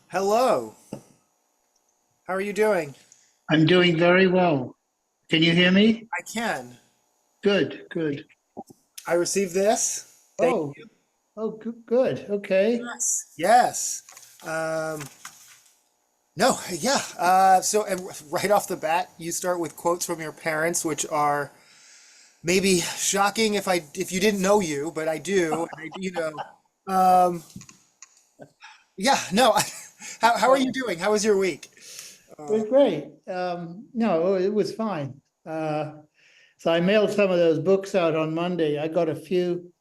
Hello. How are you doing? I'm doing very well. Can you hear me? I can. Good, good. I received this. Thank Oh, oh, good. Okay. Yes. Yes. Um, no, yeah. So, and right off the bat, you start with quotes from your parents, which are maybe shocking if you didn't know you, but I do. And um, yeah. No. How are you doing? How was your week? It was great. No, it was fine. So I mailed some of those books out on Monday. I got a few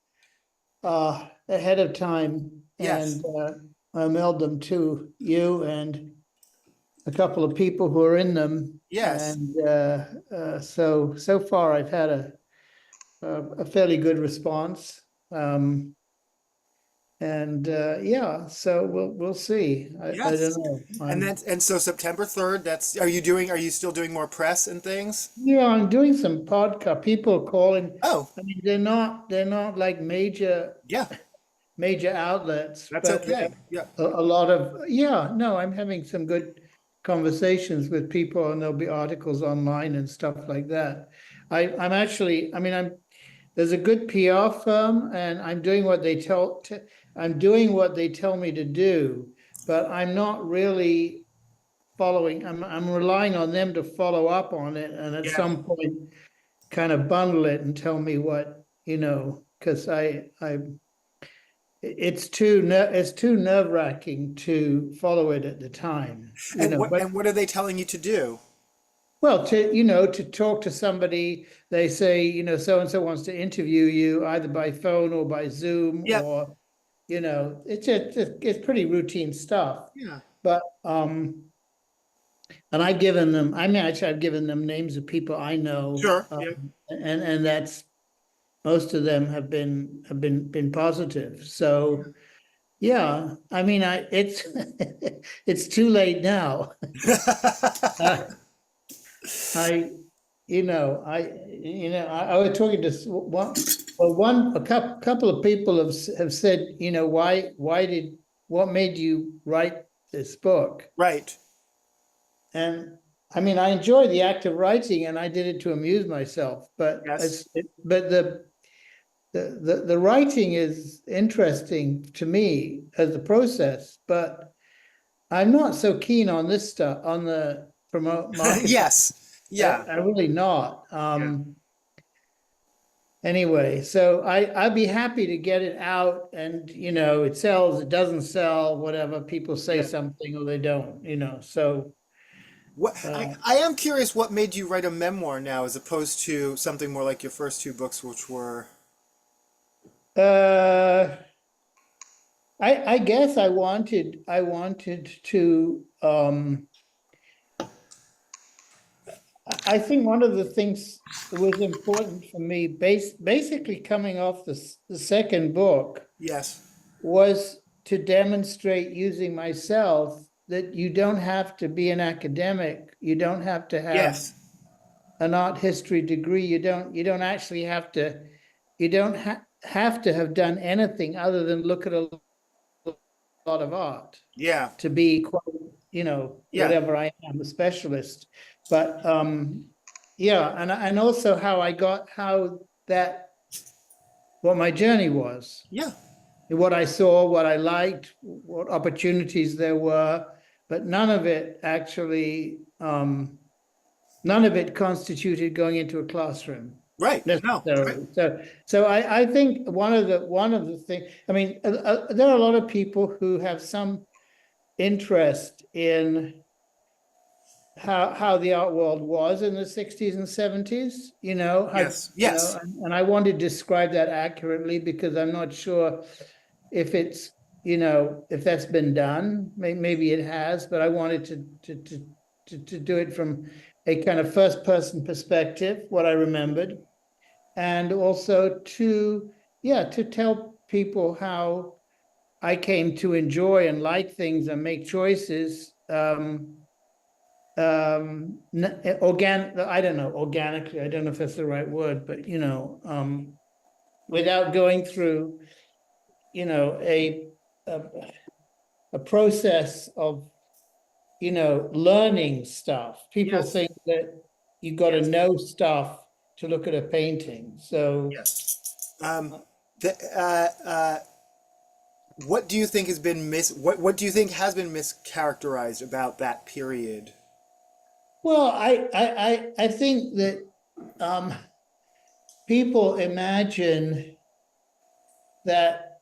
ahead of time, Yes. and I mailed them to you and a couple of people who are in them. Yes. And so far, I've had a fairly good response. Um, And yeah, so we'll see. I don't Yes. know. And so September 3rd, are you still doing more press and things? I'm doing some podcast. People calling. Oh, I mean, they're not like yeah. major outlets, That's but okay. Yeah. a lot of yeah. No, I'm having some good conversations with people, and there'll be articles online and stuff like that. I'm actually. I mean, there's a good PR firm, and I'm doing what they tell me to do, but I'm not really following. I'm relying on them to follow up on it, and at Yeah. some point, kind of bundle it and tell me what because it's too nerve-wracking to follow it at the time, But And what are they telling you to do? well, to talk to somebody, they say, so and so wants to interview you either by phone or by Zoom, Yep. or it's pretty routine stuff. Yeah. But and I've given them. I mean, actually, I've given them names of people I know, Sure. Yeah. and that's most of them have been positive. So yeah, I mean, it's it's too late now. Uh, I I was talking to a couple of people have said, what made you write this book? Right. And I mean, I enjoy the act of writing, and I did it to amuse myself. But Yes. the writing is interesting to me as a process, but I'm not so keen on this stuff, on the promote marketing. Yes. Yeah. I really not. Yeah. Anyway, so I'd be happy to get it out, and it sells, it doesn't sell, whatever. People say Yeah. something or they don't, so I am curious what made you write a memoir now as opposed to something more like your first two books, which were. uh I guess I wanted to I think one of the things that was important for me, basically coming off the second book, Yes. was to demonstrate using myself that you don't have to be an academic, you don't have to have Yes. an art history degree, you don't actually have to have done anything other than look at a lot of art Yeah. to be quite, Yeah. whatever I am, a specialist. But yeah, and also how that what my journey was, Yeah. what I saw, what I liked, what opportunities there were, but none of it constituted going into a classroom Right. No. Right. necessarily. So I think one of the things. I mean, there are a lot of people who have some interest in how the art world was in the 60s and 70s, Yes. Yes. and I want to describe that accurately, because I'm not sure if it's, if that's been done. Maybe it has, but I wanted to do it from a kind of first person perspective, what I remembered, and also to tell people how I came to enjoy and like things and make choices, I don't know, organically, I don't know if that's the right word, but without going through a a process of, learning stuff. People Yes. think that you got to Yes. know stuff to look at a painting. So Yes. The, what do you think has been what do you think has been mischaracterized about that period? well, I think that um, people imagine that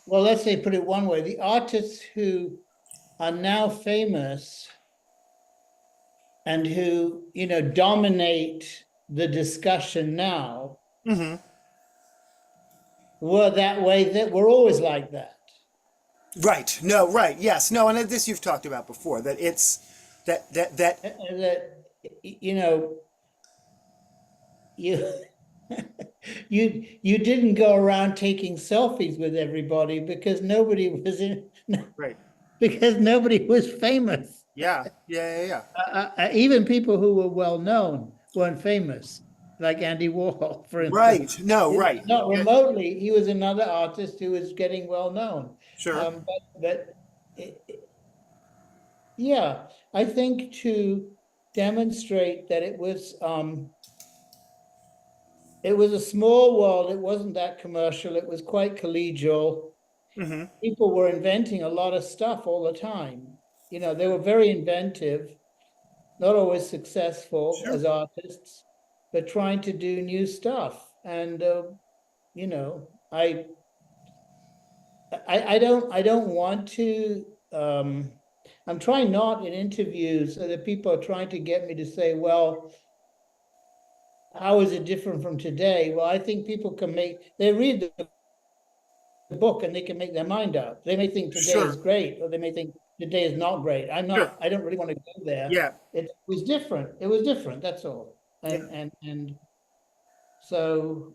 well, let's say, put it one way, the artists who are now famous and who, dominate the discussion now Mm-hmm. were that way, that were always like that. Right. No. Right. Yes. No. And this you've talked about before. That it's that. And that, you know, you you didn't go around taking selfies with everybody because nobody was in, Right. because nobody was famous. Yeah. Yeah. Yeah. Yeah. Even people who were well known weren't famous, like Andy Warhol, for instance. Right. No. Right. Not Yeah. remotely. He was another artist who was getting well known. Sure. But yeah, I think to demonstrate that it was a small world. It wasn't that commercial. It was quite collegial. Mm-hmm. People were inventing a lot of stuff all the time. They were very inventive, not always successful Sure. as artists, but trying to do new stuff. And you know, I don't want to. I'm trying not in interviews so that people are trying to get me to say, well, how is it different from today? Well, I think people they read the book and they can make their mind up. They may think today is Sure. great, or they may think today is not great. Sure. I don't really want to go there. Yeah. It was different. It was different, that's all. Yeah. And so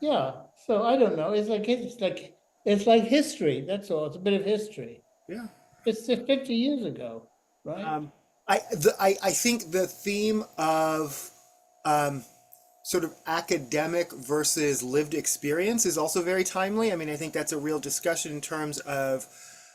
yeah. So I don't know. It's like history, that's all. It's a bit of history. Yeah. It's 50 years ago, right? I think the theme of sort of academic versus lived experience is also very timely. I mean, I think that's a real discussion in terms of,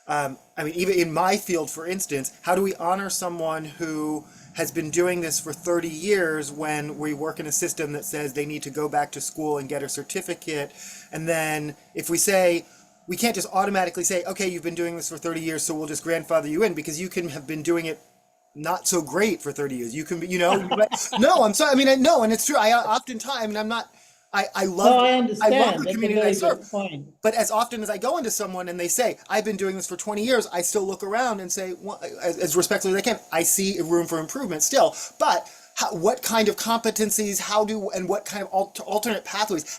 I mean, even in my field, for instance, how do we honor someone who has been doing this for 30 years when we work in a system that says they need to go back to school and get a certificate? And then if we say, we can't just automatically say, okay, you've been doing this for 30 years, so we'll just grandfather you in, because you can have been doing it not so great for 30 years. You can be, no, I'm sorry. I mean, no, and it's true. I oftentimes, and I'm not, I No, love, I I love understand. the That's a community that I very serve. good point. But as often as I go into someone and they say, I've been doing this for 20 years, I still look around and say, well, as respectfully as I can, I see room for improvement still. But what kind of competencies, and what kind of alternate pathways,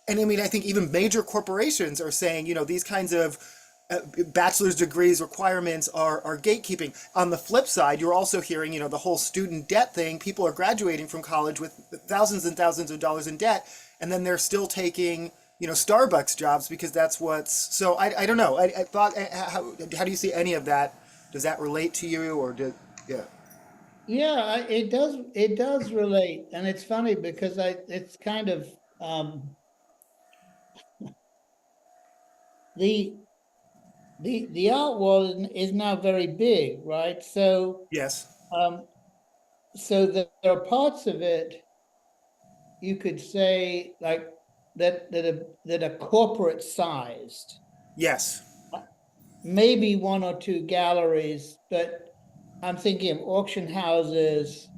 and I mean, I think even major corporations are saying, these kinds of bachelor's degrees requirements are gatekeeping. On the flip side, you're also hearing, the whole student debt thing. People are graduating from college with thousands and thousands of dollars in debt, and then they're still taking, Starbucks jobs because that's what's. So I don't know. I thought, how do you see any of that? Does that relate to you, or yeah? Yeah, it does relate. And it's funny because it's kind of the the art world is now very big, right? Yes. Um, so there are parts of it you could say, like, that are corporate sized, Yes. maybe one or two galleries, but I'm thinking of auction houses,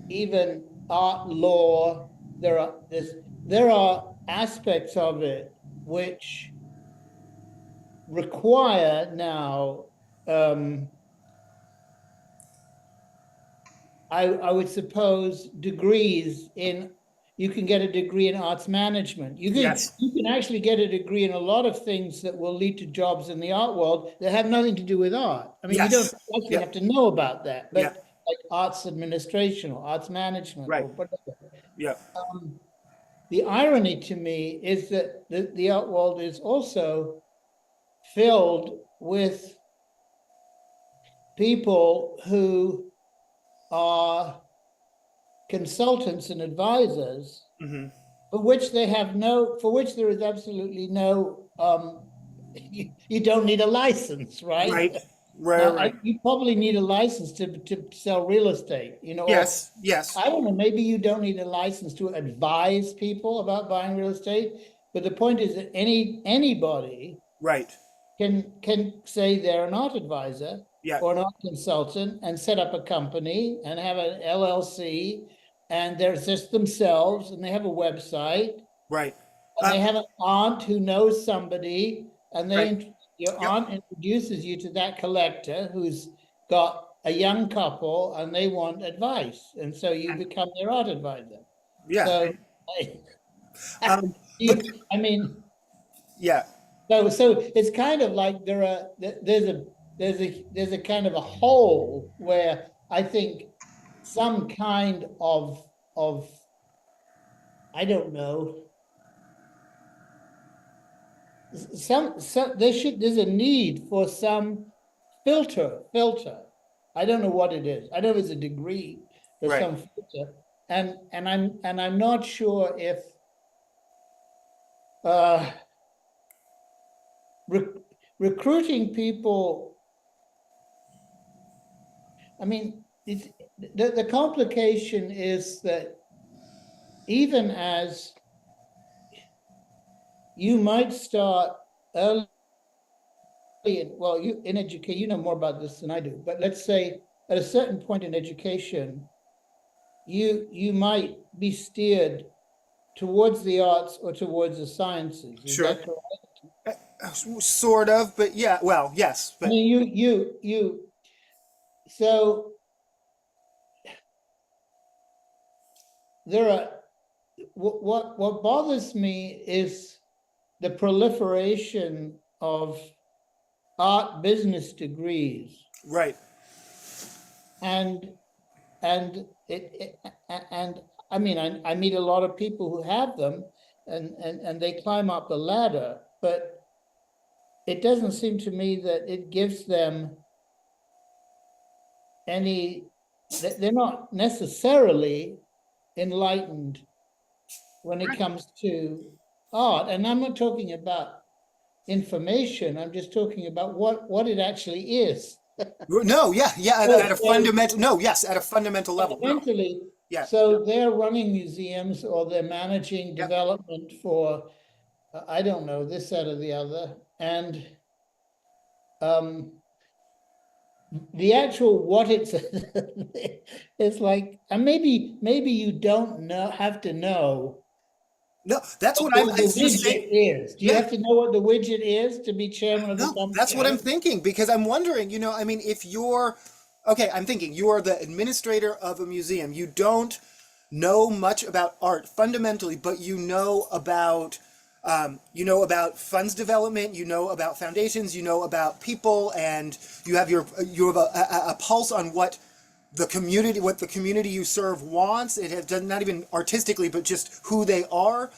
even art law. There are aspects of it which require now, I would suppose, degrees in. You can get a degree in arts management. Yes. You can actually get a degree in a lot of things that will lead to jobs in the art world that have nothing to do with art. I mean, you don't Yes. actually Yep. have to know about that, Yep. but like arts administration or arts management Right. or whatever. Yep. The irony to me is that the art world is also filled with people who are consultants and advisors Mm-hmm. for which there is absolutely no, you don't need a license, right? Right. Right. Now, Right. you probably need a license to sell real estate, or Yes. Yes. I don't know, maybe you don't need a license to advise people about buying real estate, but the point is that anybody Right. can say they're an art advisor Yeah. or an art consultant and set up a company and have an LLC, and they're just themselves, and they have a website, Right. and they have an aunt who knows somebody, and Right. your Yep. aunt introduces you to that collector who's got a young couple and they want advice, and so you become their art advisor. Yeah. So Um, but I mean, yeah. so it's kind of like there's a kind of a hole where I think some kind of I don't know, there's a need for some filter. I don't know what it is. I don't know if it's a degree or Right. some filter. And I'm not sure if recruiting people, I mean, the complication is that even as you might start early, well, you in education, you know more about this than I do, but let's say at a certain point in education, you might be steered towards the arts or towards the sciences. Is Sure. that correct? Sort of, but yeah. Well, yes, I but mean, so there are, what bothers me is the proliferation of art business degrees, right. and and I mean, I meet a lot of people who have them, and they climb up the ladder, but it doesn't seem to me that it gives them any, they're not necessarily enlightened when it comes to art. And I'm not talking about information, I'm just talking about what it actually is. No, yeah, yeah. At a fundamental, no, yes, at a fundamental level. No. Fundamentally, Yeah. so they're running museums or they're managing Yep. development for, I don't know, this, that, or the other. And the actual what it's it's like, and maybe you don't have to know No, that's what what I'm the just widget saying. is. Do you Yeah. have to know what the widget is to be chairman of the No, company? that's what I'm thinking because I'm wondering, I mean, if you're, okay, I'm thinking you are the administrator of a museum. You don't know much about art fundamentally, but you know about funds development, you know about foundations, you know about people, and you have a pulse on what the community you serve wants. It has done not even artistically, but just who they are.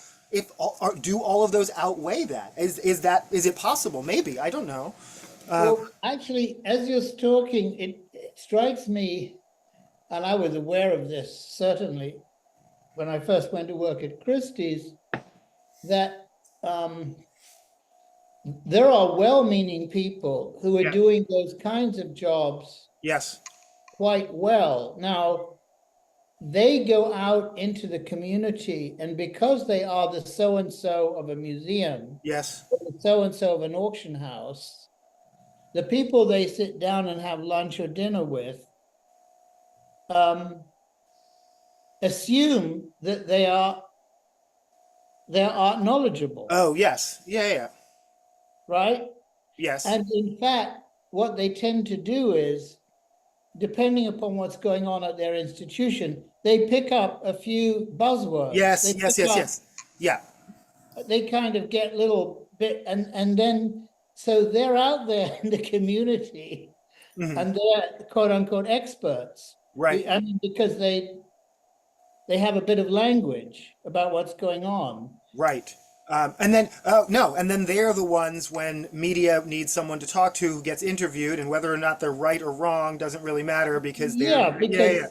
Do all of those outweigh that? Is it possible? Maybe, I don't know. Well, actually, as you're talking, it strikes me, and I was aware of this certainly when I first went to work at Christie's, that there are well-meaning people who are Yeah. doing those kinds of jobs Yes. quite well. Now, they go out into the community, and because they are the so-and-so of a museum, Yes. the so-and-so of an auction house, the people they sit down and have lunch or dinner with assume that they're art knowledgeable, Oh, yes. Yeah. Yeah. right? Yes. And in fact, what they tend to do is, depending upon what's going on at their institution, they pick up a few buzzwords. Yes. Yes. Yes. Yes. Yeah. They kind of get little bit, and then so they're out there in the community, and they're quote unquote experts, Right. I mean, because they have a bit of language about what's going on. Right. And then, no, and then they're the ones when media needs someone to talk to who gets interviewed, and whether or not they're right or wrong doesn't really matter because they're, Yeah, because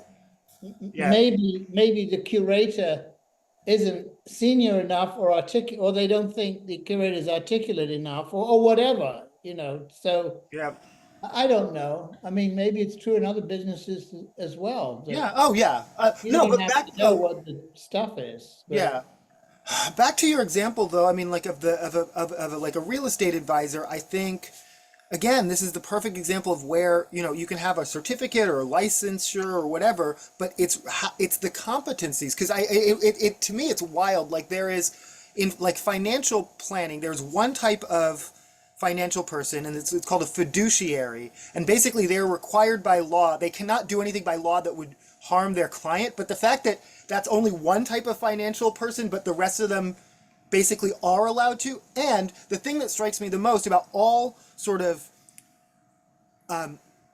Yeah. maybe the curator isn't senior enough or articulate, or they don't think the curator is articulate enough, or whatever, so Yeah. I don't know. I mean, maybe it's true in other businesses as well, that Yeah. Oh, yeah. you No, don't but have back to know though. what the stuff is, but Yeah. Back to your example, though. I mean, like of a like a real estate advisor. I think again, this is the perfect example of where you can have a certificate or a licensure or whatever, but it's the competencies because it to me it's wild. Like there is in like financial planning, there's one type of financial person, and it's called a fiduciary, and basically they're required by law. They cannot do anything by law that would harm their client. But the fact that that's only one type of financial person, but the rest of them basically are allowed to. And the thing that strikes me the most about all sort of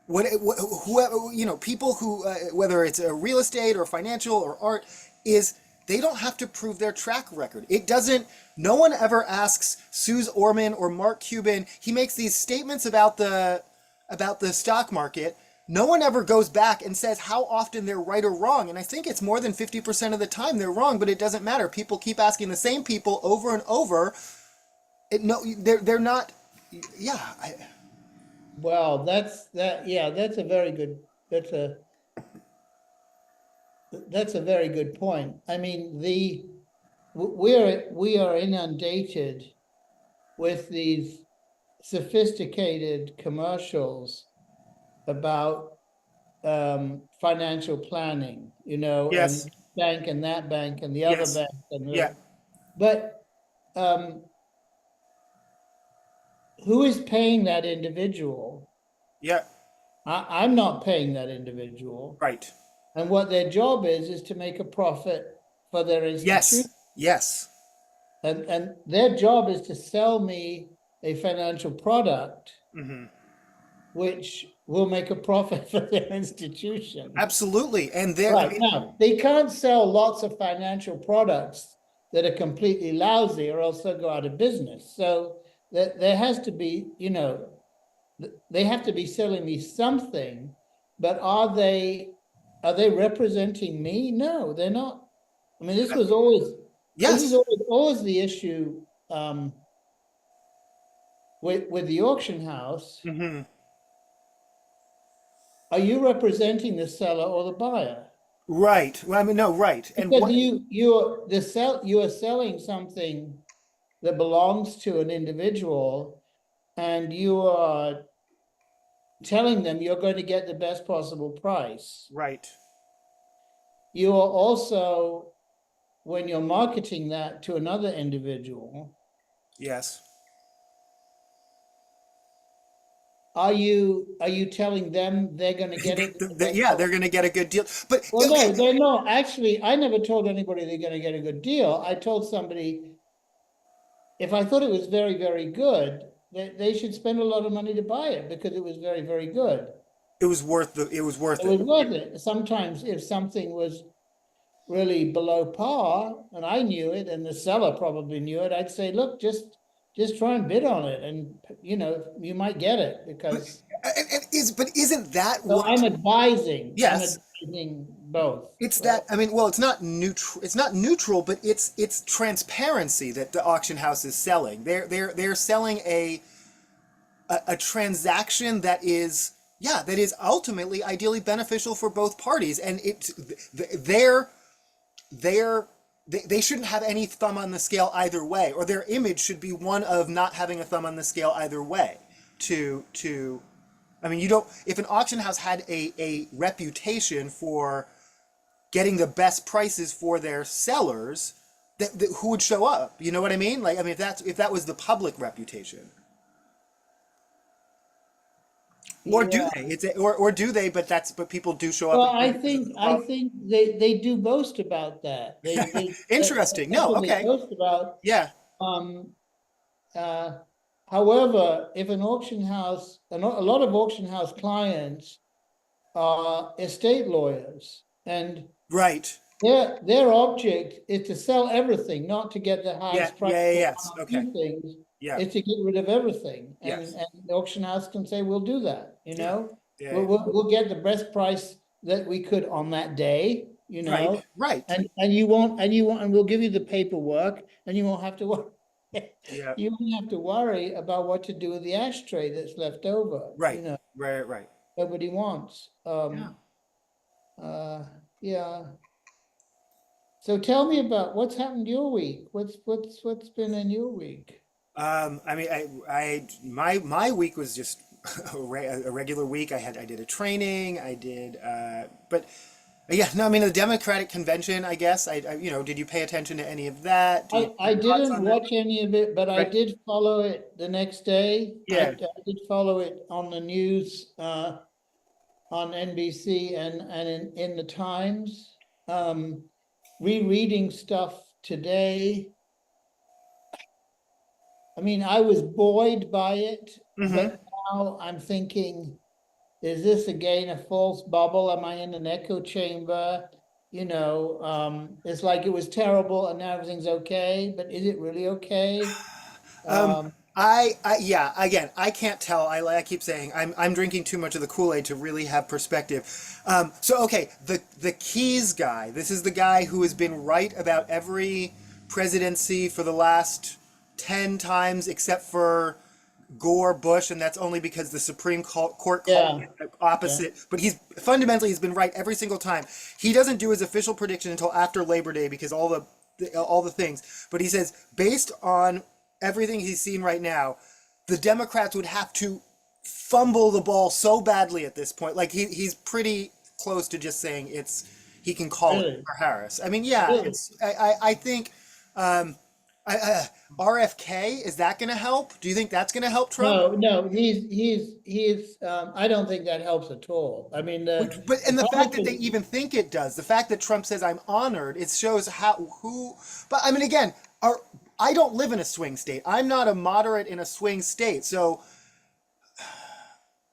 whoever people who whether it's a real estate or financial or art is they don't have to prove their track record. It doesn't. No one ever asks Suze Orman or Mark Cuban. He makes these statements about the stock market. No one ever goes back and says how often they're right or wrong. And I think it's more than 50% of the time they're wrong, but it doesn't matter. People keep asking the same people over and over. No, they're not. Yeah, well, yeah, that's a very good point. I mean, we are inundated with these sophisticated commercials about financial planning, yes, and bank and that bank and the other yes, bank yeah, but um, who is paying that individual? yeah, I'm not paying that individual. right. And what their job is to make a profit for their Yes, institution. yes. And their job is to sell me a financial product which will make a profit for their institution. Absolutely. And there, I Right. mean, Now, they can't sell lots of financial products that are completely lousy or else they'll go out of business. So there has to be, they have to be selling me something, but are they representing me? No, they're not. I mean, this is yes. always the issue with the auction house. Are you representing the seller or the buyer? Right. Well, I mean, no, right. And Because what, you are selling something that belongs to an individual, and you are telling them you're going to get the best possible price. right. You are also, when you're marketing that to another individual, Yes. are you telling them they're going to get it at the best Yeah, price? they're going to get a good deal. But Well, okay. no, they're not. Actually, I never told anybody they're going to get a good deal. I told somebody if I thought it was very, very good, they should spend a lot of money to buy it because it was very, very good. It was worth it was worth It was it. worth it. Sometimes if something was really below par and I knew it and the seller probably knew it, I'd say, look, just try and bid on it, and you might get it But because but isn't that so what? I'm Yes. advising both, It's right? that, I mean, well, it's not neutral. It's not neutral, but it's transparency that the auction house is selling. They're selling a transaction that is, yeah, that is ultimately ideally beneficial for both parties, and they're they're they shouldn't have any thumb on the scale either way, or their image should be one of not having a thumb on the scale either way. To I mean, you don't. If an auction house had a reputation for getting the best prices for their sellers, that who would show up? You know what I mean? Like, I mean, if that was the public reputation, or do Yeah. they? Or do they? But people do show up. Well, And I because of think the I law. think they do boast about that. Interesting. That's No. what they Okay. boast about. Yeah. Um, uh, However, if an auction house, a lot of auction house clients are estate lawyers, and Right. their object is to sell everything, not to get the Yeah. highest price Yeah. for Yes. one or Okay. two things. Yeah. Is to get rid of everything, and Yes. the auction house can say, "We'll do that." Yeah. Yeah. We'll get the best price that we could on that day, you Right, know, right. and we'll give you the paperwork, and you won't have to worry. Yeah, You won't have to worry about what to do with the ashtray that's left over, right, right, right. nobody wants. Yeah. Uh, yeah. So tell me about what's happened your week. What's been in your week? I mean, my week was just a regular week. I did a training. I did, but yeah, no. I mean, the Democratic convention. I guess did you pay attention to any of that? Do you I have thoughts didn't on that? watch any of it, but I Right. did follow it the next day. Yeah. I did follow it on the news, on NBC and in the Times. Rereading stuff today. I mean, I was buoyed by it, Mm-hmm. but now I'm thinking, is this again a false bubble? Am I in an echo chamber? It's like it was terrible and now everything's okay, but is it really okay? Um, Um, yeah, again, I can't tell. I keep saying I'm drinking too much of the Kool-Aid to really have perspective. So okay, the Keys guy. This is the guy who has been right about every presidency for the last 10 times except for Gore, Bush, and that's only because the Supreme Court called yeah, it the yeah. opposite. But he's been right every single time. He doesn't do his official prediction until after Labor Day because all the things. But he says based on everything he's seen right now, the Democrats would have to fumble the ball so badly at this point. Like he's pretty close to just saying he can call it Really, for Harris. I mean, yeah, really. I think um, RFK, is that going to help? Do you think that's going to help Trump? No, he's I don't think that helps at all. I mean, And the the fact that they politics, even think it does, the fact that Trump says I'm honored, it shows how who. But I mean, again, I don't live in a swing state. I'm not a moderate in a swing state, so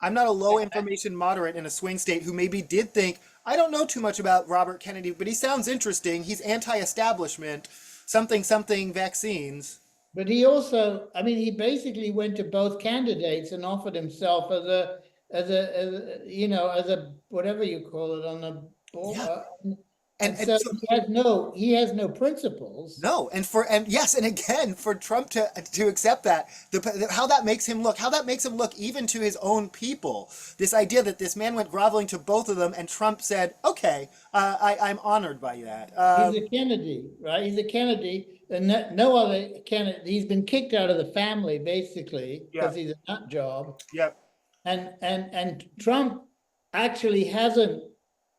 I'm not a low information moderate in a swing state who maybe did think I don't know too much about Robert Kennedy, but he sounds interesting. He's anti-establishment, something something vaccines. but he also, I mean, he basically went to both candidates and offered himself as a whatever you call it on the Yeah, board. and And and so so he has no principles. no, and yes, and again for Trump to accept that, how that makes him look, how that makes him look even to his own people. This idea that this man went groveling to both of them, and Trump said, "Okay, I'm honored by that." He's a Kennedy, right? He's a Kennedy, and no other candidate. He's been kicked out of the family basically Yeah, because he's a nut job. yeah. And Trump actually hasn't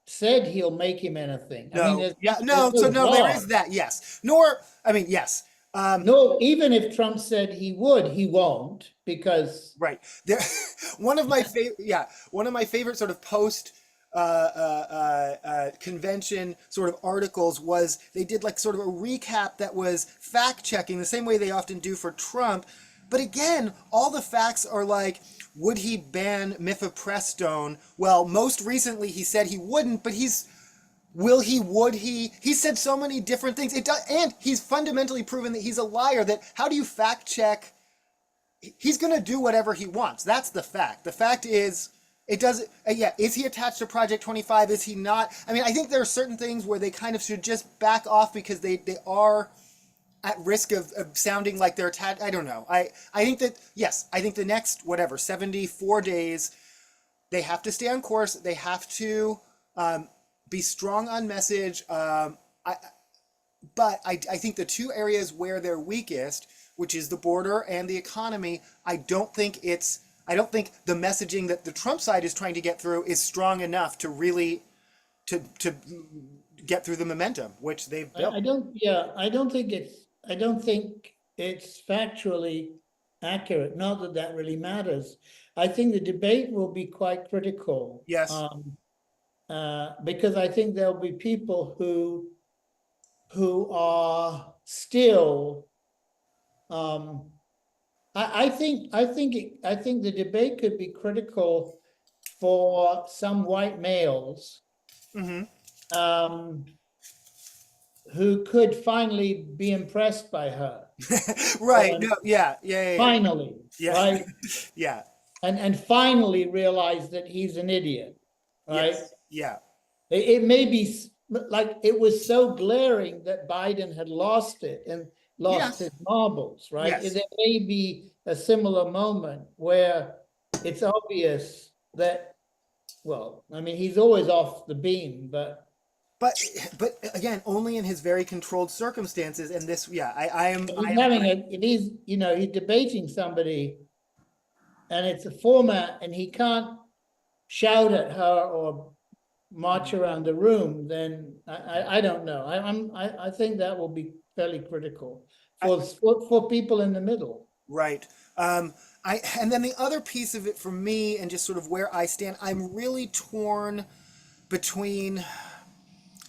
said he'll make him anything. I mean, No, yeah, there's no. So no no, there is job. that. Yes, nor I mean, yes. No, even if Trump said he would, he won't because Right. There, one of my favorite sort of post convention sort of articles was they did like sort of a recap that was fact checking the same way they often do for Trump. But again, all the facts are like, would he ban mifepristone? Well, most recently he said he wouldn't, but will he, would he? He said so many different things. It does, and he's fundamentally proven that he's a liar. That how do you fact check? He's going to do whatever he wants. That's the fact. The fact is, it doesn't. Yeah, is he attached to Project 25? Is he not? I mean, I think there are certain things where they kind of should just back off because they are at risk of sounding like they're attached. I don't know. I think that yes, I think the next whatever 74 days, they have to stay on course. They have to be strong on message. But I think the two areas where they're weakest, which is the border and the economy, I don't think the messaging that the Trump side is trying to get through is strong enough to really to get through the momentum which they've built. I don't. Yeah, I don't think it's factually accurate. Not that that really matters. I think the debate will be quite critical. Yes. Because I think there'll be people who are still I think the debate could be critical for some white males Mm-hmm. um, who could finally be impressed by her. Right. No. Yeah. Yeah. Yeah. Yeah. Finally, Yeah. right? Yeah. And finally realize that he's an idiot, right? Yes. Yeah. It may be like it was so glaring that Biden had lost it and lost his Yes. marbles, right? Yes. There may be a similar moment where it's obvious that, well, I mean, he's always off the beam, but But but again, only in his very controlled circumstances. And this, yeah, I he's am. having a, he's, he's debating somebody and it's a format and he can't shout at her or march around the room, then I don't know. I think that will be fairly critical for people in the middle. Right. And then the other piece of it for me, and just sort of where I stand, I'm really torn between,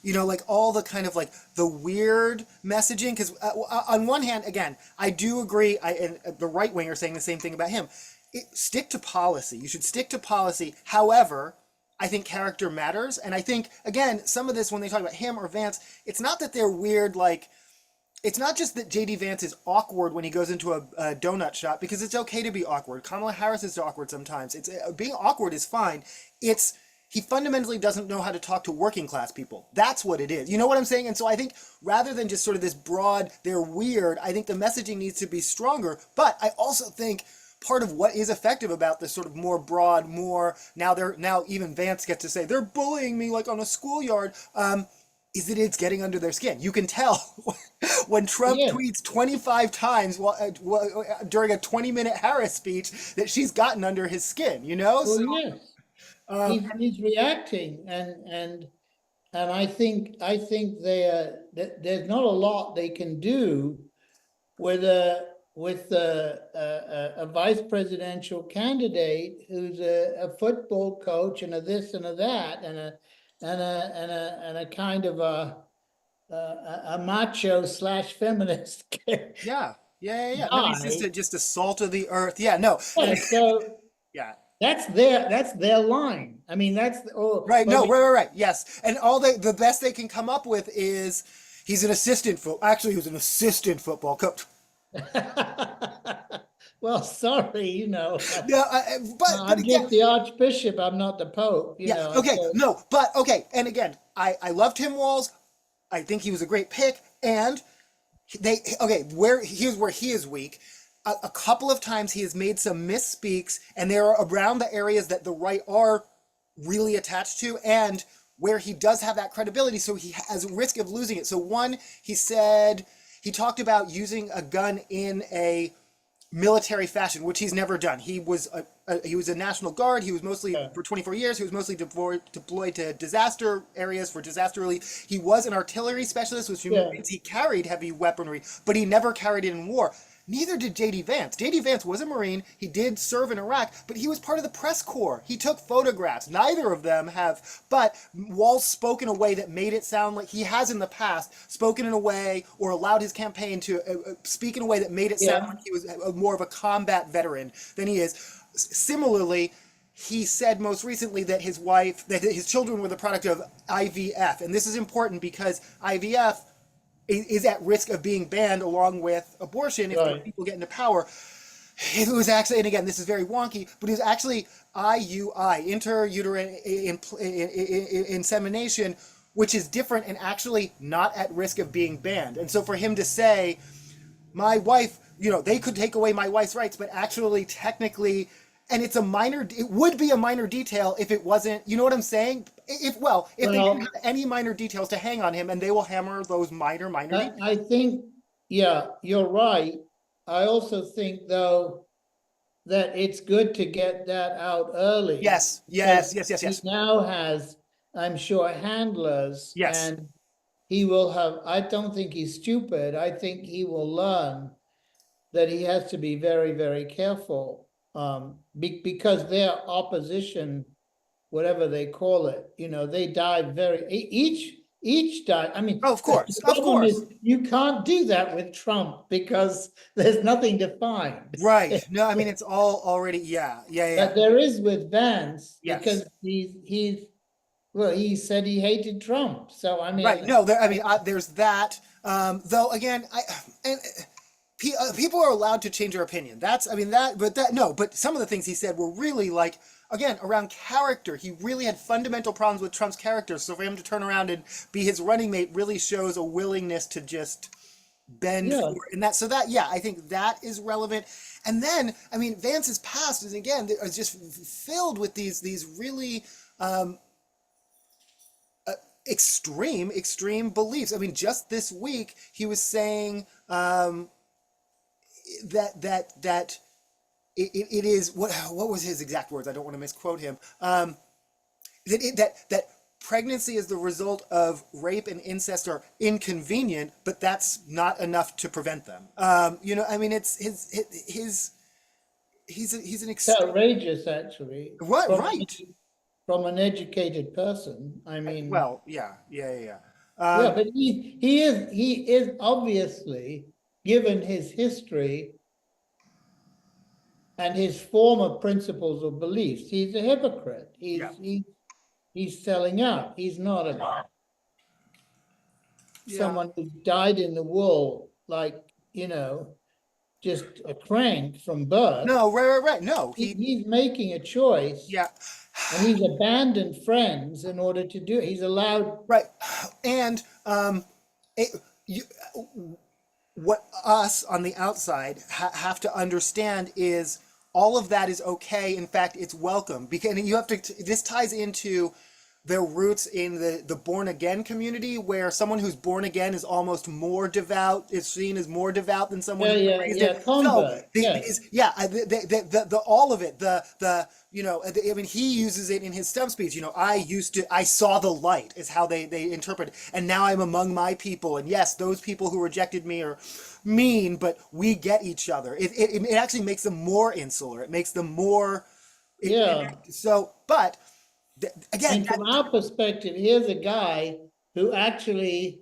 like all the kind of like the weird messaging. Because on one hand, again, I do agree. And the right wing are saying the same thing about him. Stick to policy. You should stick to policy. However, I think character matters, and I think again, some of this when they talk about him or Vance, it's not that they're weird. Like, it's not just that JD Vance is awkward when he goes into a donut shop, because it's okay to be awkward. Kamala Harris is awkward sometimes. It's being awkward is fine. It's he fundamentally doesn't know how to talk to working class people. That's what it is. You know what I'm saying? And so I think rather than just sort of this broad, they're weird, I think the messaging needs to be stronger. But I also think part of what is effective about this sort of more broad, more now even Vance gets to say they're bullying me like on a schoolyard. Is that it's getting under their skin. You can tell when Trump tweets 25 times during a 20-minute Harris speech that she's gotten under his skin, Well, So, yes, he's reacting, and I think there's not a lot they can do with a vice presidential candidate who's a football coach and a this and a that and a kind of a macho slash feminist yeah. No, he's guy. just a salt of the earth. Yeah, no. Yeah, so Yeah. that's their line. I mean, Right. but No. Right. Yes. And all the best they can come up with is he's an assistant actually, he was an assistant football coach. well, sorry, Yeah. But I'm again, just the Archbishop. I'm not the Pope. yeah. Okay. No. But okay. And again, I loved Tim Walz. I think he was a great pick. And here's where he is weak. A couple of times he has made some misspeaks, and they're around the areas that the right are really attached to, and where he does have that credibility, so he has a risk of losing it. So one, he talked about using a gun in a military fashion, which he's never done. He was a National Guard. He was mostly for 24 years. He was mostly deployed to disaster areas for disaster relief. He was an artillery specialist, which means he carried heavy weaponry, but he never carried it in war. Neither did JD Vance. JD Vance was a Marine. He did serve in Iraq, but he was part of the press corps. He took photographs. Neither of them have, but Walz spoke in a way that made it sound like he has in the past spoken in a way or allowed his campaign to speak in a way that made it sound like he was more of a combat veteran than he is. Similarly, he said most recently that his children were the product of IVF. And this is important because IVF is at risk of being banned along with abortion if people get into power. It was actually, and again, this is very wonky, but it was actually IUI, intrauterine insemination, which is different and actually not at risk of being banned. And so for him to say, my wife, they could take away my wife's rights, but actually technically, and it would be a minor detail if it wasn't, you know what I'm saying? If they didn't have any minor details to hang on him, and they will hammer those minor details. I think, you're right. I also think, though, that it's good to get that out early. Yes. He now has, I'm sure, handlers. Yes. And he will have, I don't think he's stupid. I think he will learn that he has to be very, very careful. Because their opposition, whatever they call it, they dive each dive. I mean, of course, the problem is you can't do that with Trump because there's nothing defined. Right. No, I mean, it's all already, But there is with Vance, because he said he hated Trump. So, I mean. Right. No, there's that. Though, again, people are allowed to change their opinion. But some of the things he said were really like, again, around character. He really had fundamental problems with Trump's character. So for him to turn around and be his running mate really shows a willingness to just bend Yeah. for, and that, so that, yeah, I think that is relevant. And then, I mean, Vance's past is, again, is just filled with these really extreme beliefs. I mean, just this week he was saying that it is, what was his exact words? I don't want to misquote him. That pregnancy is the result of rape and incest are inconvenient, but that's not enough to prevent them. I mean, it's he's an It's outrageous, actually. What, right? From an educated person. I mean, Well, yeah. yeah, but he is obviously, given his history and his former principles or beliefs, he's a hypocrite. He's selling out. He's not someone who died in the wool, like, just a crank from birth. No, right. No, he's making a choice. Yeah. And he's abandoned friends in order to do it. He's allowed. Right. And what us on the outside have to understand is all of that is okay. In fact, it's welcome, because you have to. This ties into their roots in the born again community, where someone who's born again is almost more devout, is seen as more devout than someone who's raised in. Convert. The all of it, I mean, he uses it in his stump speech. I saw the light is how they interpret it. And now I'm among my people. And yes, those people who rejected me are mean, but we get each other. It actually makes them more insular. It makes them more. But again, and from our perspective, here's a guy who actually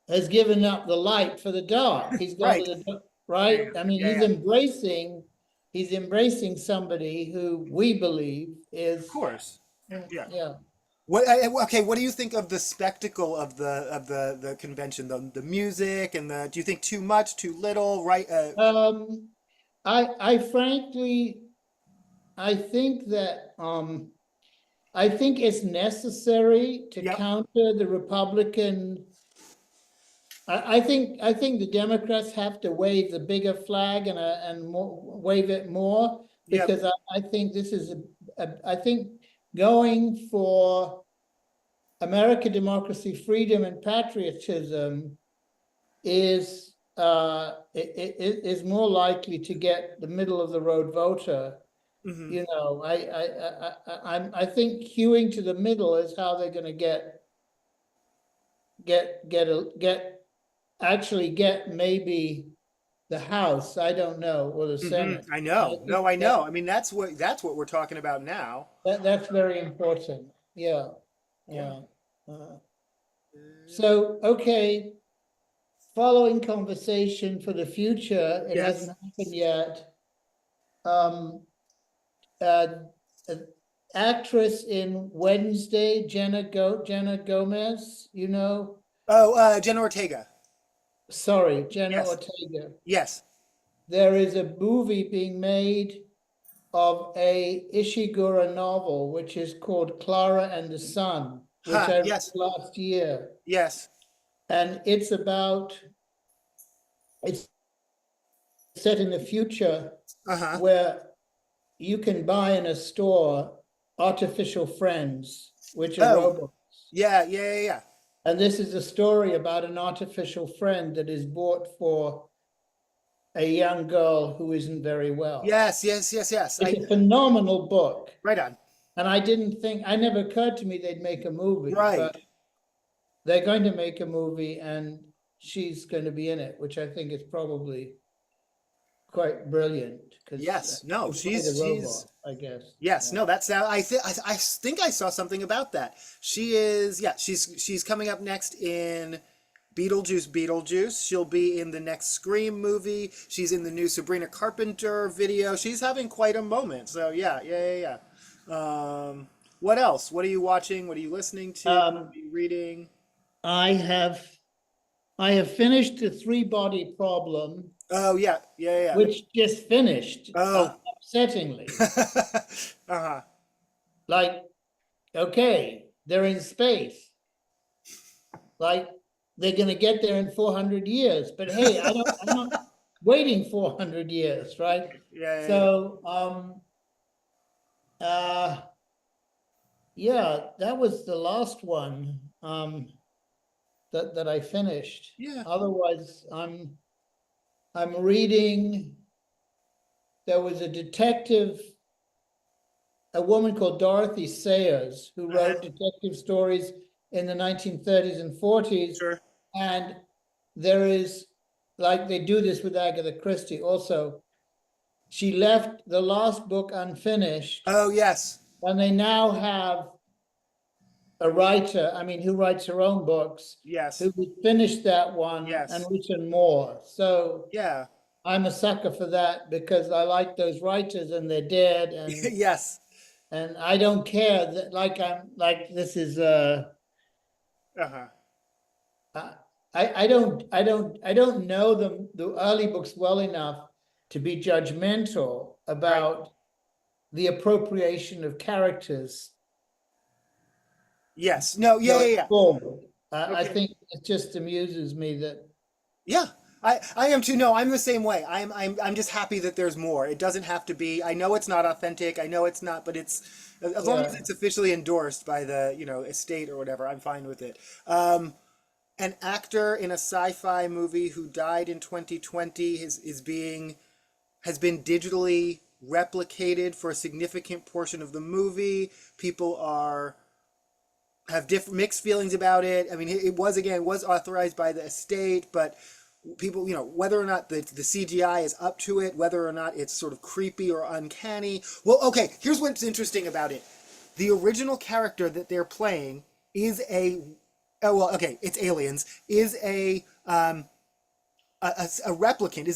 has given up the light for the dark. He's gone to the dark, right? I mean, he's embracing somebody who we believe is, of course, yeah. What do you think of the spectacle of the convention, the music and do you think too much, too little, right? I frankly, I think that I think it's necessary to counter the Republican. I think the Democrats have to wave the bigger flag and wave it more, because I think this is I think going for America, democracy, freedom, and patriotism is more likely to get the middle of the road voter. Mm-hmm. I think hewing to the middle is how they're going to get maybe the House. I don't know, or the Senate. I know. I know. I mean, that's what we're talking about now. That's very important. Yeah. So, okay. Following conversation for the future. It hasn't happened yet. Actress in Wednesday, Jenna Gomez, Oh, Jenna Ortega. Sorry, Jenna Ortega. Yes. There is a movie being made of a Ishiguro novel, which is called Clara and the Sun, which I read last year. Yes. And it's set in the future where you can buy in a store artificial friends, which are robots. Yeah. And this is a story about an artificial friend that is bought for a young girl who isn't very well. Yes. It's a phenomenal book. Right on. And I never occurred to me they'd make a movie. Right. But they're going to make a movie and she's going to be in it, which I think is probably quite brilliant. She's I guess. Yes, no, that's I think I saw something about that. She's coming up next in Beetlejuice. She'll be in the next Scream movie. She's in the new Sabrina Carpenter video. She's having quite a moment. So yeah. What else? What are you watching? What are you listening to? What are you reading? I have finished The Three-Body Problem. Oh yeah. Which just finished. Upsettingly. like, okay, they're in space. Like, they're gonna get there in 400 years, but hey, I'm not waiting 400 years, right? Yeah. So, yeah, that was the last one, that I finished. Yeah. Otherwise, I'm reading, there was a detective, a woman called Dorothy Sayers, who Uh-huh. wrote detective stories in the 1930s and 40s. Sure. And there is, like they do this with Agatha Christie also, she left the last book unfinished, Oh, yes. and they now have a writer, I mean, who writes her own books, Yes. who would finish that one and Yes. written more. So Yeah. I'm a sucker for that because I like those writers and they're dead, Yes. and I don't care that, like, I'm like, this is Uh-huh. uh, I don't know the early books well enough to be judgmental Right. about the appropriation of characters Yes. No, yeah, yeah, going yeah. forward. I Okay. think it just amuses me that, Yeah. I am too. No, I'm the same way. I'm just happy that there's more. It doesn't have to be. I know it's not authentic. I know it's not, but it's as long as yeah. it's officially endorsed by the, estate or whatever, I'm fine with it. An actor in a sci-fi movie who died in 2020 has been digitally replicated for a significant portion of the movie. People are have different mixed feelings about it. I mean, it was authorized by the estate, but people, whether or not the CGI is up to it, whether or not it's sort of creepy or uncanny. Well, okay, here's what's interesting about it. The original character that they're playing is okay, it's aliens, is a replicant,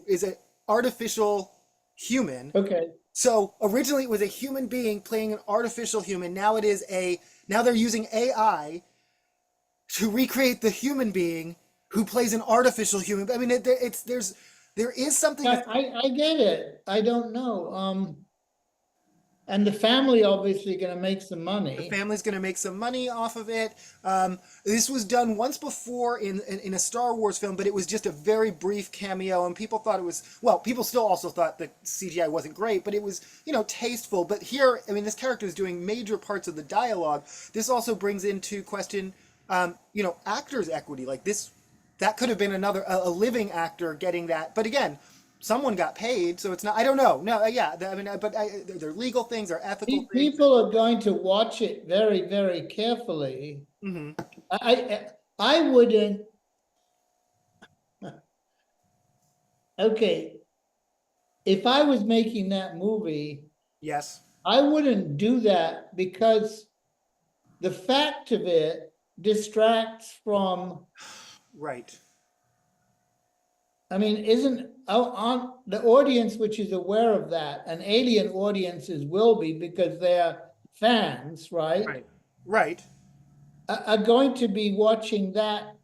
is a artificial human. Okay. So originally it was a human being playing an artificial human. Now they're using AI to recreate the human being who plays an artificial human. I mean, there is something Yeah, that's I get it. I don't know. And the family obviously gonna make some the money. family's going to make some money off of it. This was done once before in a Star Wars film, but it was just a very brief cameo, and people thought it was, well, people still also thought the CGI wasn't great, but it was, tasteful. But here, I mean, this character is doing major parts of the dialogue. This also brings into question, actors' equity. Like this, that could have been a living actor getting that. But again, someone got paid, so it's not. I don't know. No, yeah. I mean, but there are legal things, there are ethical things. People are going to watch it very, very carefully. Hmm. I wouldn't, okay, if I was making that movie, Yes. I wouldn't do that because the fact of it distracts from, Right. I mean, isn't on the audience which is aware of that, and alien audiences will be because they're fans, right? Right. Right. Are going to be watching that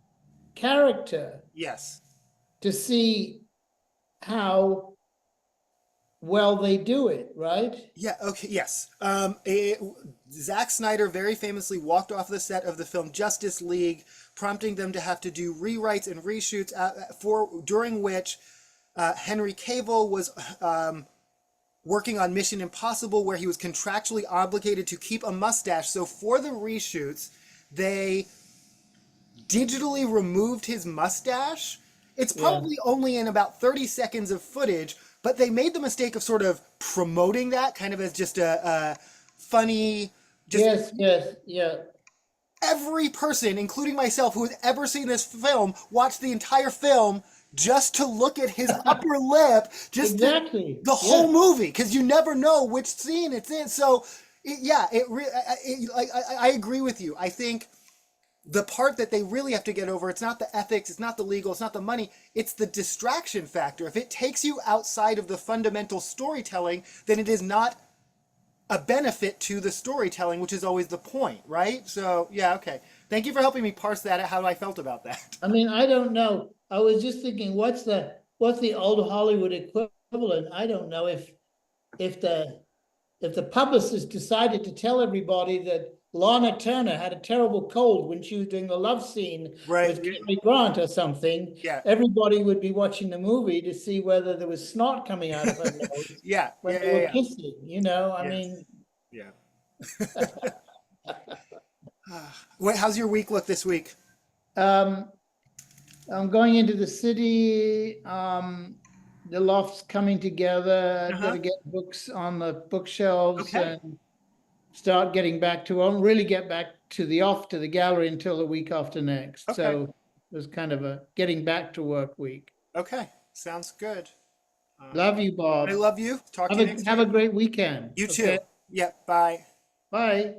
character Yes. to see how well they do it, right? Yeah. Okay. Yes. Zack Snyder very famously walked off the set of the film Justice League, prompting them to have to do rewrites and reshoots during which Henry Cavill was working on Mission Impossible, where he was contractually obligated to keep a mustache. So for the reshoots, they digitally removed his mustache. It's Yeah. probably only in about 30 seconds of footage, but they made the mistake of sort of promoting that kind of as just a funny, just Yes, yes, yeah. every person, including myself, who has ever seen this film, watched the entire film just to look at his upper lip, Exactly. the whole Yeah. movie, because you never know which scene it's in. So, I agree with you. I think the part that they really have to get over, it's not the ethics, it's not the legal, it's not the money, it's the distraction factor. If it takes you outside of the fundamental storytelling, then it is not a benefit to the storytelling, which is always the point, right? So yeah, okay, thank you for helping me parse that out, how I felt about that. I mean, I don't know. I was just thinking, what's the old Hollywood equivalent? I don't know if the if the publicist decided to tell everybody that Lana Turner had a terrible cold when she was doing the love scene Right. with Cary Grant or something, Yeah. everybody would be watching the movie to see whether there was snot coming out of her nose Yeah. when Yeah. they were Yeah. kissing, you know, I Yes. mean, Yeah. Wait, how's your week look this week? I'm going into the city, the loft's coming together, I've got to get books on the bookshelves Okay. and start getting back to, I won't really get back to the gallery until the week after next. Okay. So it was kind of a getting back to work week. Okay. Sounds good. Love you, Bob. I love you. Talk to you next Have week. a great weekend. You too. Okay? Yeah. Bye. Bye.